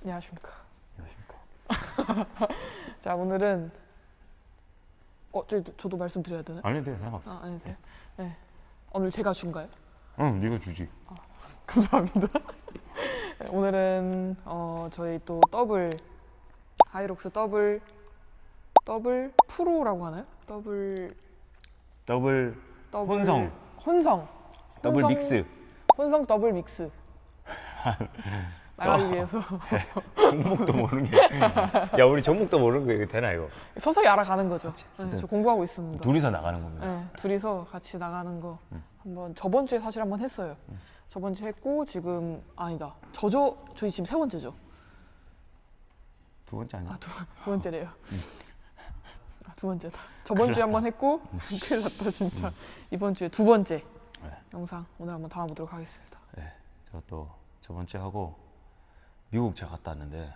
안녕하십니까. 안녕하십니까. 자, 오늘은 저도 말씀드려야 되나요? 아니, 네, 상관없어. 아, 아니세요? 네. 오늘 제가 준가요? 응, 네가 주지. 감사합니다. 네, 오늘은 저희 또 더블 하이록스 더블 프로라고 하나요? 더블 혼성. 더블 믹스. 혼성 더블 믹스. 나가기 위해서 종목도 모르는 게. 야, 우리 종목도 모르는 거 이거 되나 이거? 서서히 알아가는 거죠. 네, 저 공부하고 있습니다. 둘이서 나가는 겁니다. 네, 둘이서 같이 나가는 거 한번 저번 주에 사실 한번 했어요. 저번 주에 했고 지금 아니다. 저희 지금 세 번째죠. 두 번째 아니야? 아, 두 번째래요. 아, 두 번째다. 저번 주에 한번 했고 큰일 났다 진짜. 이번 주에 두 번째 영상 오늘 한번 담아보도록 하겠습니다. 네, 저 또 저번 주에 하고 미국 제가 갔다 왔는데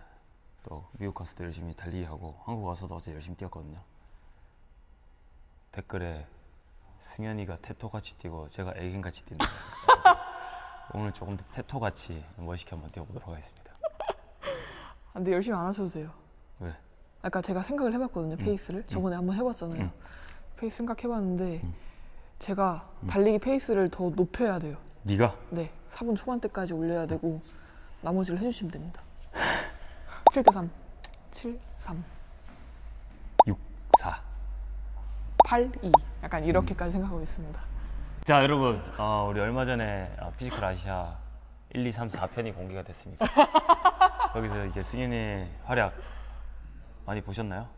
또 미국 가서도 열심히 달리기 하고 한국 와서도 어제 열심히 뛰었거든요. 댓글에 승현이가 테토같이 뛰고 제가 애견같이 뛴다. 오늘 조금 더 테토같이 멋있게 한번 뛰어보도록 하겠습니다. 근데 열심히 안 하셔도 돼요. 왜? 아까 제가 생각을 해봤거든요. 페이스를 저번에 한번 해봤잖아요. 페이스 생각해봤는데 제가 달리기 페이스를 더 높여야 돼요. 네가? 네, 4분 초반대까지 올려야 되고 나머지를 해주시면 됩니다. 7대3 7-3 6-4 8-2 약간 이렇게까지 생각하고 있습니다. 자, 여러분, 우리 얼마 전에 피지컬 아시아 1, 2, 3, 4편이 공개가 됐습니다. 거기서 이제 승현의 활약 많이 보셨나요?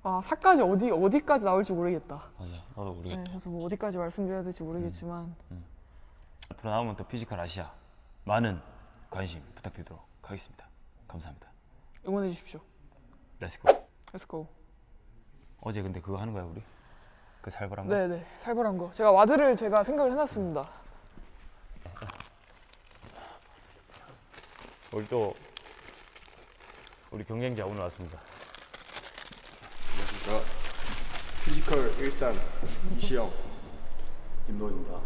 아, 사까지 어디까지 나올지 모르겠다. 맞아, 나도 모르겠다. 네, 그래서 뭐 어디까지 말씀드려야 될지 모르겠지만 앞으로 나오면 또 피지컬 아시아 많은 관심 부탁드리도록 하겠습니다. 감사합니다. 응원해 주십시오. 렛츠고. Let's go. 어제 근데 그거 하는 거야 우리? 그 살벌한 거? 네네, 살벌한 거. 제가 와드를 생각을 해놨습니다. 오늘 또 우리 경쟁자 오늘 왔습니다. 안녕하십니까. 피지컬 일산 이시영 김도입니다.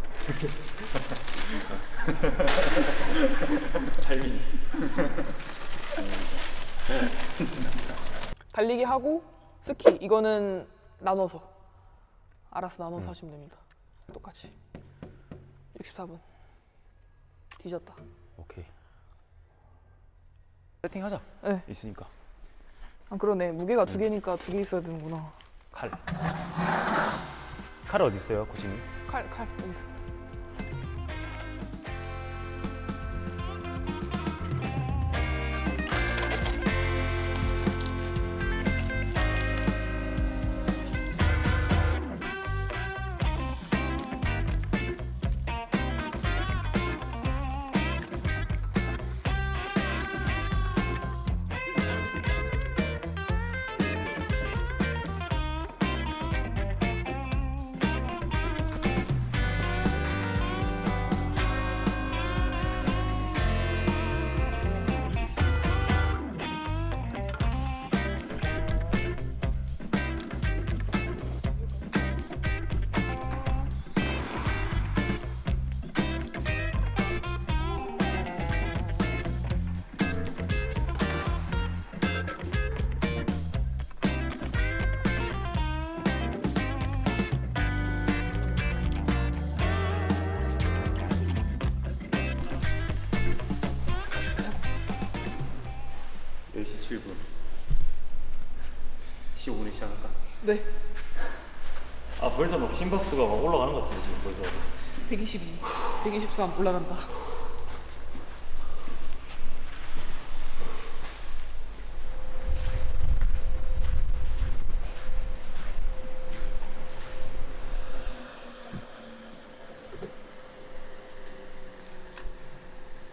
달리기 하고 스키 이거는 나눠서 알아서 나눠서 하시면 됩니다. 똑같이 64분 뒤졌다. 오케이. 세팅하자. 네. 있으니까. 아, 그러네. 무게가 두 개니까 두 개 있어야 되는구나. 칼. 칼 어디 있어요, 코치님? 칼 여기 있어. 시작할까? 네. 아, 벌써 막 심박수가 막 올라가는 것 같은데 지금 벌써. 122, 123 올라간다.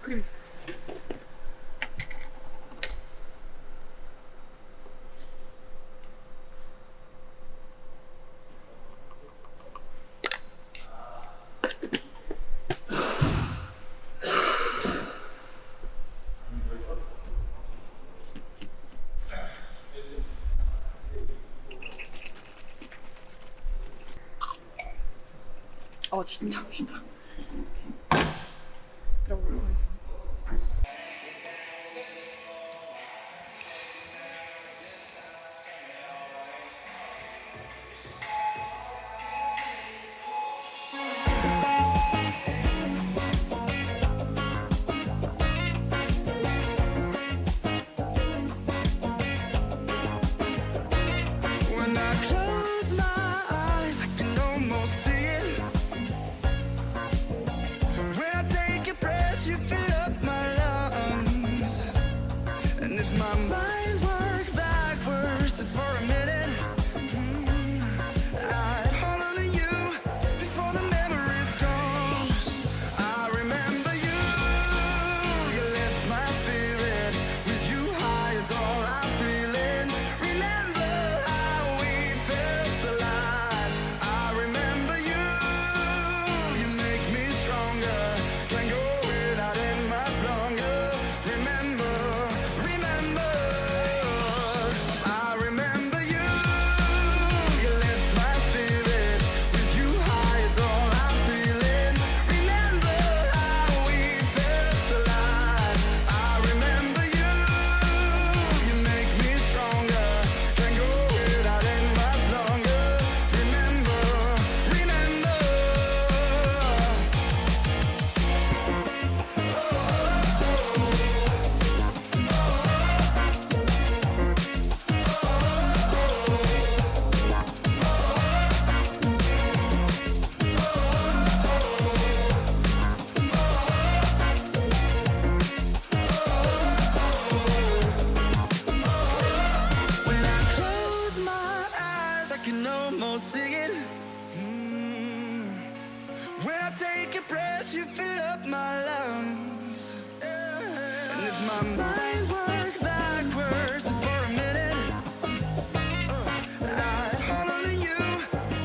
크림. 진짜 멋있다. 들어보도록 하겠습니다. When I close my eyes, I can almost see it. When I take a breath, you fill up my lungs. And if my mind worked backwards just for a minute, I'd hold on to you before the memory's gone. I remember you, you lift my spirit. With you high is all I'm feeling. Remember how we felt alive. I remember you, you make me stronger. Can't go without it much longer. Remember, remember, I remember you, you lift my spirit. With you high is all I'm feeling. Remember how we felt alive. I remember you, you make me stronger. Can't go without it much longer. Remember, remember. When I close my eyes, I can almost see it. When I take a breath, you fill up my lungs. And if my mind worked backwards just for a minute, I'd hold on to you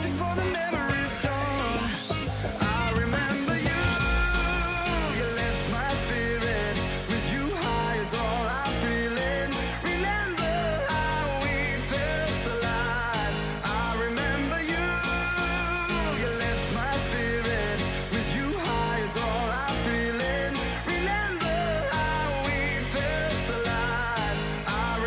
before the memory's gone. I remember you, you lift my spirit. With you high is all I'm feeling. Remember how we felt alive. I remember you, you lift my spirit. With you high is all I'm feeling. Remember how we felt alive. I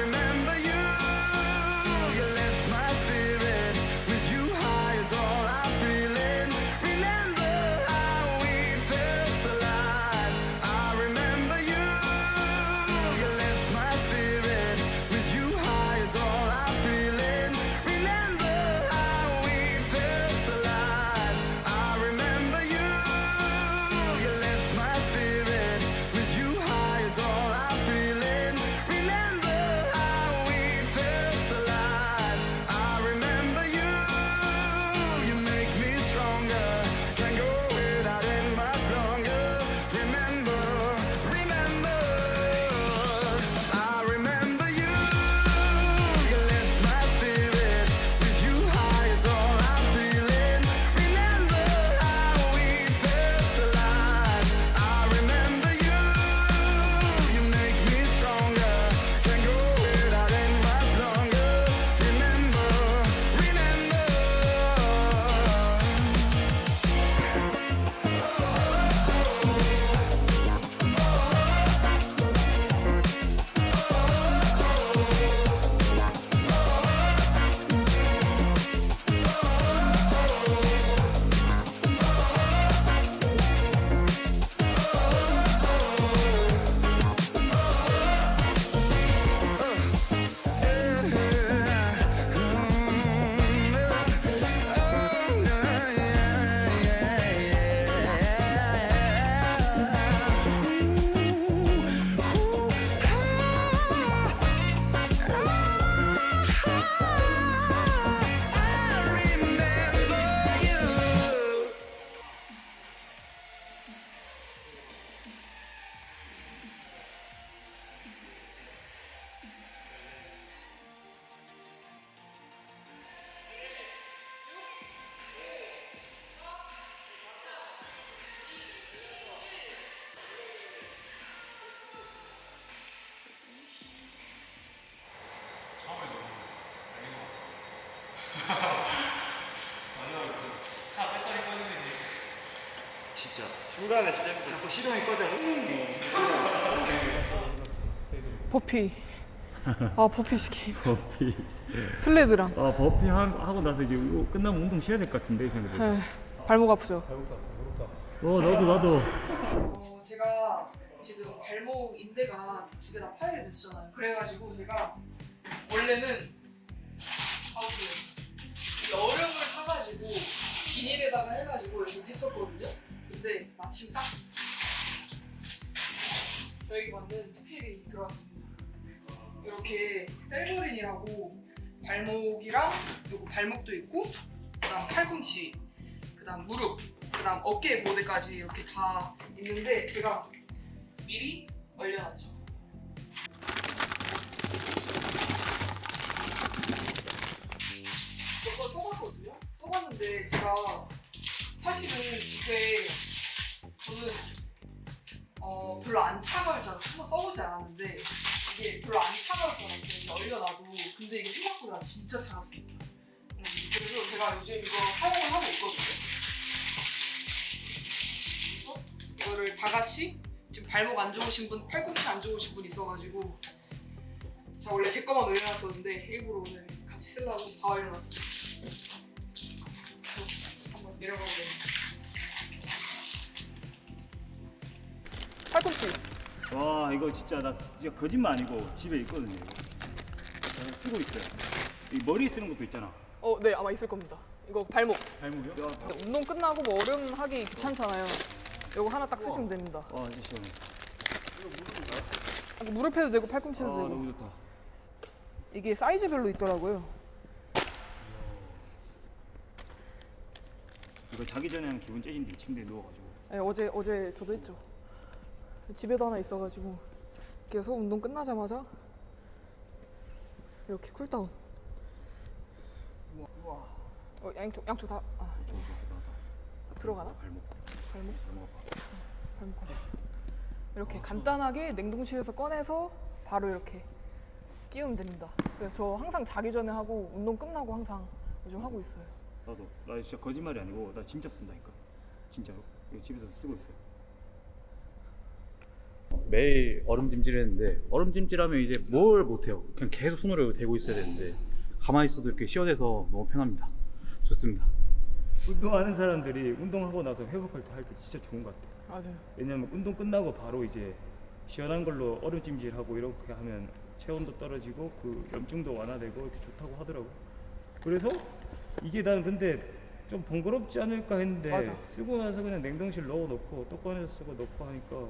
중간에 시작됐어. 시동이 꺼져. 버피. 아 버피 시키. 버피. 슬레드랑. 아 버피 하고 나서 이제 이거 끝나면 운동 쉬어야 될 것 같은데 이 생각이. 네, 발목 아프죠. 나도. 제가 지금 발목 인대가 두 개 다 파열이 됐잖아요. 그래가지고 제가 원래는 이 얼음을 사가지고 비닐에다가 해가지고 이렇게 했었거든요. 근데 마침 딱 저에게 맞는 PPL이 들어왔습니다. 이렇게 셀버린이라고 발목이랑 그리고 발목도 있고 그다음 팔꿈치, 그다음 무릎, 그다음 어깨 모대까지 이렇게 다 있는데 제가 미리 얼려놨죠. 몇 번 써봤거든요. 써봤는데 제가 사실은 이게 저는 별로 안 차가울잖아. 한번 써보지 않았는데 이게 별로 안 차가울 줄 알았어요. 이게 얼려놔도. 근데 이게 생각보다 진짜 차갑습니다. 그래서 제가 요즘 이거 사용을 하고 있거든요. 이거를 다 같이 지금 발목 안 좋으신 분, 팔꿈치 안 좋으신 분 있어가지고 제가 원래 제 거만 올려놨었는데 일부러 오늘 같이 쓰려고 다 올려놨어요. 한번 내려가 보겠습니다. 팔꿈치. 와 이거 진짜 나 진짜 거짓말 아니고 집에 있거든요. 이거. 저 쓰고 있어요. 이 머리에 쓰는 것도 있잖아. 네 아마 있을 겁니다. 이거 발목. 발목이요? 운동 끝나고 뭐 얼음 하기 귀찮잖아요. 이거 하나 딱 쓰시면 됩니다. 와 진짜 시원해. 이거 무릎에도 되고 팔꿈치에도 아 되고. 너무 좋다. 이게 사이즈별로 있더라고요. 이거 자기 전에는 기분 째진데 침대에 누워가지고. 네, 어제 저도 했죠. 집에도 하나 있어가지고 그래서 운동 끝나자마자 이렇게 쿨다운. 양쪽 다 들어가나? 발목. 발목 발목 아파. 가십시오. 이렇게 간단하게 냉동실에서 꺼내서 바로 이렇게 끼우면 됩니다. 그래서 저 항상 자기 전에 하고 운동 끝나고 항상 요즘 하고 있어요. 나도. 나 진짜 거짓말이 아니고 나 진짜 쓴다니까. 진짜로. 이거 집에서 쓰고 있어요. 매일 얼음찜질했는데 얼음찜질하면 이제 뭘 못해요. 그냥 계속 손으로 대고 있어야 되는데 가만히 있어도 이렇게 시원해서 너무 편합니다. 좋습니다. 운동하는 사람들이 운동하고 나서 회복할 때 할 때 진짜 좋은 것 같아요. 맞아요. 왜냐면 운동 끝나고 바로 이제 시원한 걸로 얼음찜질하고 이렇게 하면 체온도 떨어지고 그 염증도 완화되고 이렇게 좋다고 하더라고. 그래서 이게 난 근데 좀 번거롭지 않을까 했는데 맞아. 쓰고 나서 그냥 냉동실 넣어놓고 또 꺼내서 쓰고 넣고 하니까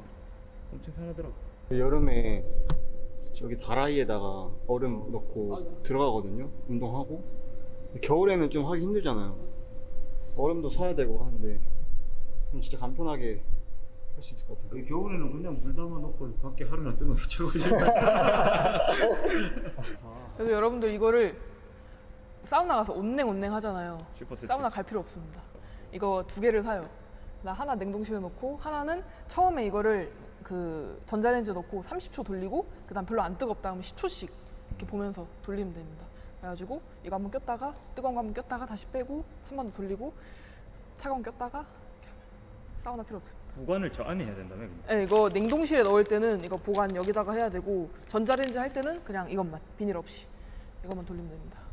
엄청 편하더라고. 여름에 저기 다라이에다가 얼음 넣고 들어가거든요. 운동하고. 겨울에는 좀 하기 힘들잖아요. 얼음도 사야 되고 하는데 진짜 간편하게 할 수 있을 것 같아요. 겨울에는 그냥 물 담아 놓고 밖에 하루나 뜨면 최고지. 그래서 여러분들 이거를 사우나 가서 온냉 하잖아요. 슈퍼세트. 사우나 갈 필요 없습니다. 이거 두 개를 사요. 나 하나 냉동실에 넣고 하나는 처음에 이거를 그 전자레인지에 넣고 30초 돌리고 그다음 별로 안 뜨겁다 하면 10초씩 이렇게 보면서 돌리면 됩니다. 그래가지고 이거 한번 꼈다가 뜨거운 거 한번 꼈다가 다시 빼고 한 번 더 돌리고 차가운 거 꼈다가 이렇게 하면 사우나 필요 없습니다. 보관을 저 안에 해야 된다며. 네, 이거 냉동실에 넣을 때는 이거 보관 여기다가 해야 되고 전자레인지 할 때는 그냥 이것만 비닐 없이 이것만 돌리면 됩니다.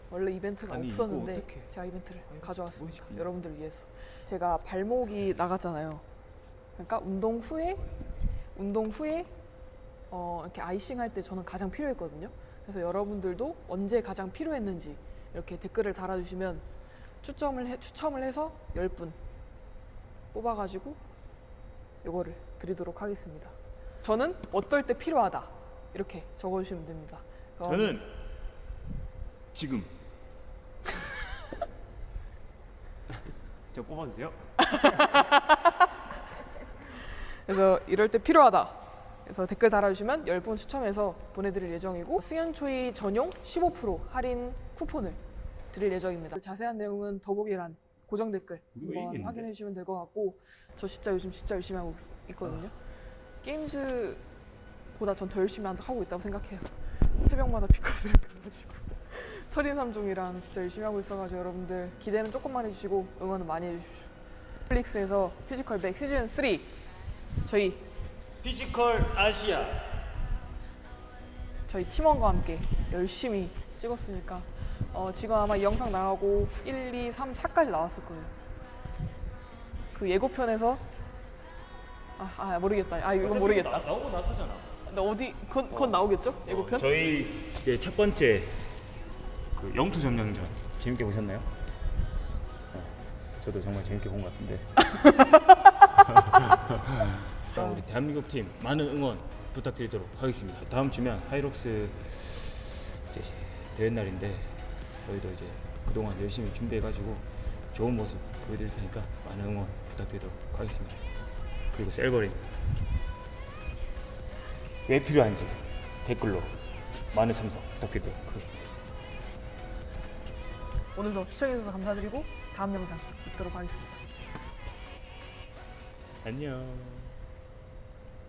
원래 이벤트가 아니, 없었는데 이거 어떡해. 제가 이벤트를 가져왔습니다. 시키냐. 여러분들을 위해서. 제가 발목이 나갔잖아요. 그러니까 운동 후에 이렇게 아이싱 할 때 저는 가장 필요했거든요. 그래서 여러분들도 언제 가장 필요했는지 이렇게 댓글을 달아주시면 추첨을 해서 10분 뽑아가지고 이거를 드리도록 하겠습니다. 저는 어떨 때 필요하다 이렇게 적어주시면 됩니다. 저는 지금. 저 뽑아주세요. 그래서 이럴 때 필요하다. 그래서 댓글 달아주시면 10분 추첨해서 보내드릴 예정이고 승현초이 전용 15% 할인 쿠폰을 드릴 예정입니다. 자세한 내용은 더보기란 고정 댓글 이거 한번 이기겠는데? 확인해 주시면 될 것 같고 저 진짜 요즘 진짜 열심히 하고 있거든요. 게임즈보다 전 더 열심히 하고 있다고 생각해요. 새벽마다 피커스를 들어가지고 서린 3종이랑 진짜 열심히 하고 있어가지고 여러분들 기대는 조금만 해주시고 응원은 많이 해주십시오. 넷플릭스에서 피지컬 백 시즌 3 저희 팀원과 함께 열심히 찍었으니까 지금 아마 이 영상 나가고 1, 2, 3, 4까지 나왔을 거예요. 그 예고편에서 모르겠다. 이건 모르겠다. 나오고 나서잖아. 근데 어디 건 나오겠죠? 예고편? 저희 이제 첫 번째 그 영토 점령전 재밌게 보셨나요? 저도 정말 재밌게 본 것 같은데. 우리 대한민국 팀 많은 응원 부탁드리도록 하겠습니다. 다음 주면 하이록스 이제 대회 날인데 저희도 이제 그동안 열심히 준비해가지고 좋은 모습 보여드릴 테니까 많은 응원 부탁드리도록 하겠습니다. 그리고 셀버린 왜 필요한지 댓글로 많은 참석 부탁드리도록 하겠습니다. 오늘도 시청해주셔서 감사드리고 다음 영상 뵙도록 하겠습니다. 안녕.